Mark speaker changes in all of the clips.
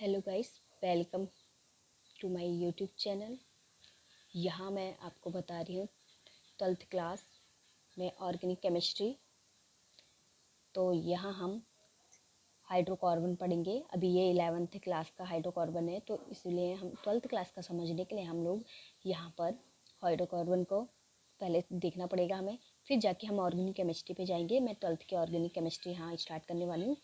Speaker 1: Hello guys, welcome to my YouTube channel. यहाँ मैं आपको बता रही हूँ 12th क्लास में ऑर्गेनिक केमिस्ट्री। तो यहाँ हम हाइड्रोकार्बन पढ़ेंगे। अभी ये 11th क्लास का हाइड्रोकार्बन है, तो इसलिए हम 12th क्लास का समझने के लिए हम लोग यहाँ पर हाइड्रोकार्बन को पहले देखना पड़ेगा हमें, फिर जाके हम ऑर्गेनिक केमिस्ट्री पे जाएंगे। मैं 12th की ऑर्गेनिक केमिस्ट्री यहाँ स्टार्ट करने वाली हूँ।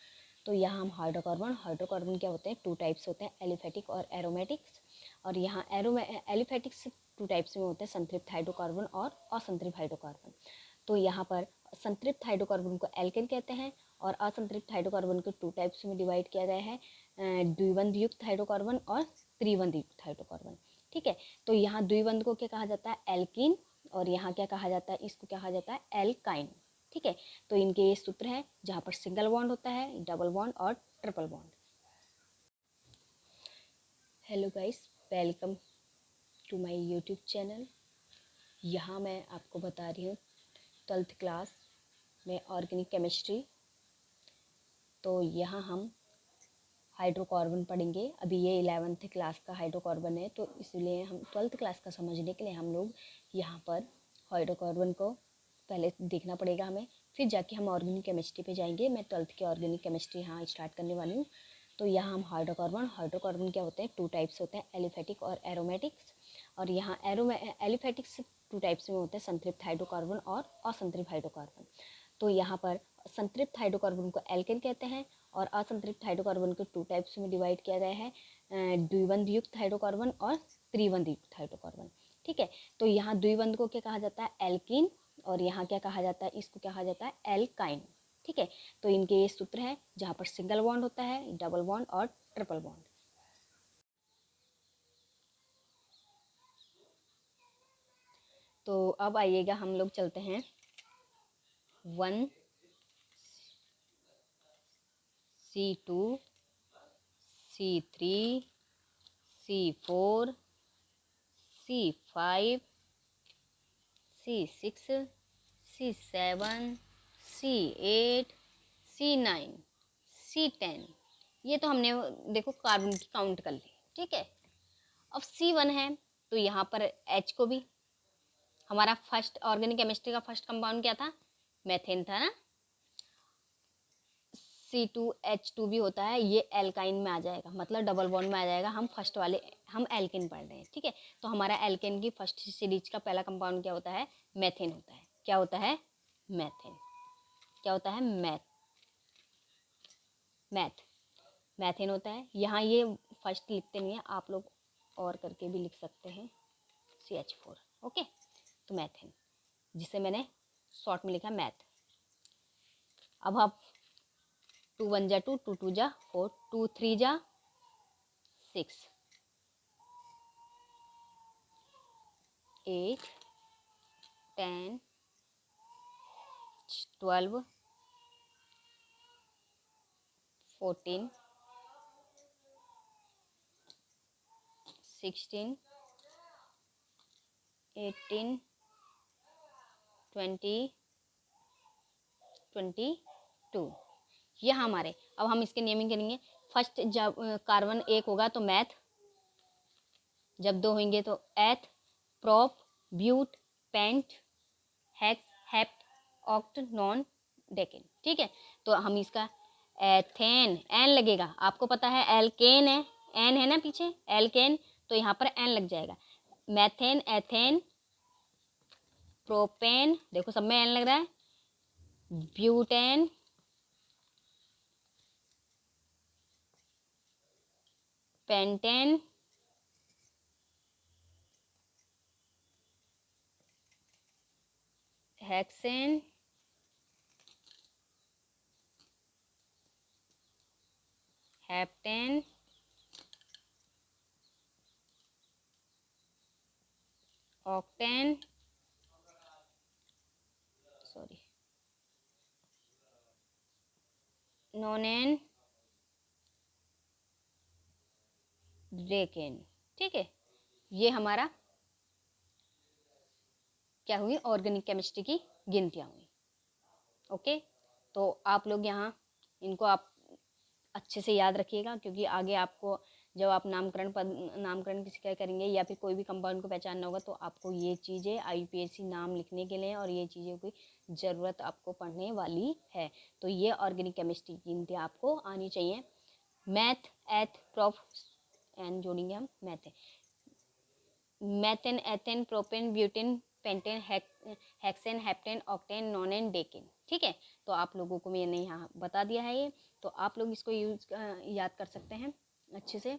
Speaker 1: तो यहाँ हम हाइड्रोकार्बन क्या होते हैं, 2 टाइप्स होते हैं, एलिफेटिक और एरोमेटिक्स। और यहाँ एलिफेटिक्स 2 टाइप्स में होते हैं, संतृप्त हाइड्रोकार्बन और असंतृप्त हाइड्रोकार्बन। तो यहाँ पर संतृप्त हाइड्रोकार्बन को एल्केन कहते हैं और असंतृप्त हाइड्रोकार्बन को 2 टाइप्स में डिवाइड किया गया है, द्विबंध युक्त हाइड्रोकार्बन और त्रिबंध युक्त हाइड्रोकार्बन। ठीक है, तो यहाँ द्विबंध को क्या कहा जाता है, एल्कीन, और यहाँ क्या कहा जाता है, इसको क्या कहा जाता है, एल्काइन। ठीक है, तो इनके ये सूत्र हैं जहाँ पर सिंगल बॉन्ड होता है, डबल बॉन्ड और triple bond. Hello guys, welcome to my YouTube channel. यहाँ मैं आपको बता रही हूँ 12th क्लास में ऑर्गेनिक केमिस्ट्री। तो यहाँ हम हाइड्रोकार्बन पढ़ेंगे। अभी ये 11th क्लास का हाइड्रोकार्बन है, तो इसलिए हम 12th क्लास का समझने के लिए हम लोग यहाँ पर हाइड्रोकार्बन को पहले देखना पड़ेगा हमें, फिर जाके हम ऑर्गेनिक केमिस्ट्री पे जाएंगे। मैं 12th की ऑर्गेनिक केमिस्ट्री यहाँ स्टार्ट करने वाली हूँ। तो यहाँ हम हाइड्रोकार्बन क्या होते हैं, 2 टाइप्स होते हैं, एलिफेटिक और एरोमेटिक्स। और यहाँ एलिफेटिक्स 2 टाइप्स में होते हैं, संतृप्त हाइड्रोकार्बन और असंतृप्त हाइड्रोकार्बन। तो यहाँ पर संतृप्त हाइड्रोकार्बन को एल्केन कहते हैं और असंतृप्त हाइड्रोकार्बन को 2 टाइप्स में डिवाइड किया गया है, द्विबंध युक्त हाइड्रोकार्बन और त्रिबंध युक्त हाइड्रोकार्बन। ठीक है, तो यहाँ द्विबंध को क्या कहा जाता है, एल्कीन, और यहाँ क्या कहा जाता है, इसको क्या कहा जाता है, एल्काइन। ठीक है, तो इनके ये सूत्र हैं जहाँ पर सिंगल बॉन्ड होता है, डबल बॉन्ड और ट्रिपल बॉन्ड। तो अब आइएगा, हम लोग चलते हैं 1 C2 C3 C4 C5 C6 C7 C8 C9 C10। ये तो हमने देखो कार्बन की काउंट कर ली। ठीक है, अब C1 है, तो यहाँ पर H को भी, हमारा फर्स्ट ऑर्गेनिक केमिस्ट्री का फर्स्ट कंपाउंड क्या था, मेथेन था ना। C2H2 भी होता है, ये एल्काइन में आ जाएगा, मतलब डबल बॉन्ड में आ जाएगा। हम एल्केन पढ़ रहे हैं। ठीक है, तो हमारा एल्केन की फर्स्ट सीरीज का पहला कंपाउंड क्या होता है, मेथेन होता है। क्या होता है, मेथेन। क्या होता है, मैथेन होता है। यहाँ ये फर्स्ट लिखते नहीं है, आप लोग और करके भी लिख सकते हैं, CH4। ओके, तो मैथेन, जिसे मैंने शॉर्ट में लिखा मैथ। अब आप 2 1 जा 2, 2 2 जा 4, 2 3 जा 6, 8 10 12 14 16 18 20 22। ये हमारे, अब हम इसके नेमिंग करेंगे। फर्स्ट जब कार्बन 1 होगा तो मैथ, जब 2 होंगे तो eth, prop, but, pent, hex, hept, oct, non, decane. ठीक है, तो हम इसका एथेन, एन लगेगा, आपको पता है एल्केन है, एन है ना पीछे, एल्केन, तो यहाँ पर एन लग जाएगा। मैथेन, एथेन, प्रोपेन, देखो सब में एन लग रहा है, butane, pentane, hexane, heptane, octane, sorry, नोनेन, decane. ठीक है, ये हमारा क्या हुई, ऑर्गेनिक केमिस्ट्री की गिनतियाँ हुई। ओके, तो आप लोग यहाँ इनको आप अच्छे से याद रखिएगा, क्योंकि आगे आपको जब आप नामकरण किसी का करेंगे या फिर कोई भी कंपाउंड को पहचानना होगा तो आपको ये चीज़ें IUPAC नाम लिखने के लिए और ये चीज़ों की ज़रूरत आपको पढ़ने वाली है। तो ये ऑर्गेनिक केमिस्ट्री की हिंदी आपको आनी चाहिए। मैथ, एथ, प्रोफ एन जोड़ेंगे हम, मैथ है methane, ethane, propane, butane, pentane, hexane, heptane, octane, नोनेन, decane. ठीक है, तो आप लोगों को मैंने यहाँ बता दिया है ये, तो आप लोग इसको याद कर सकते हैं अच्छे से।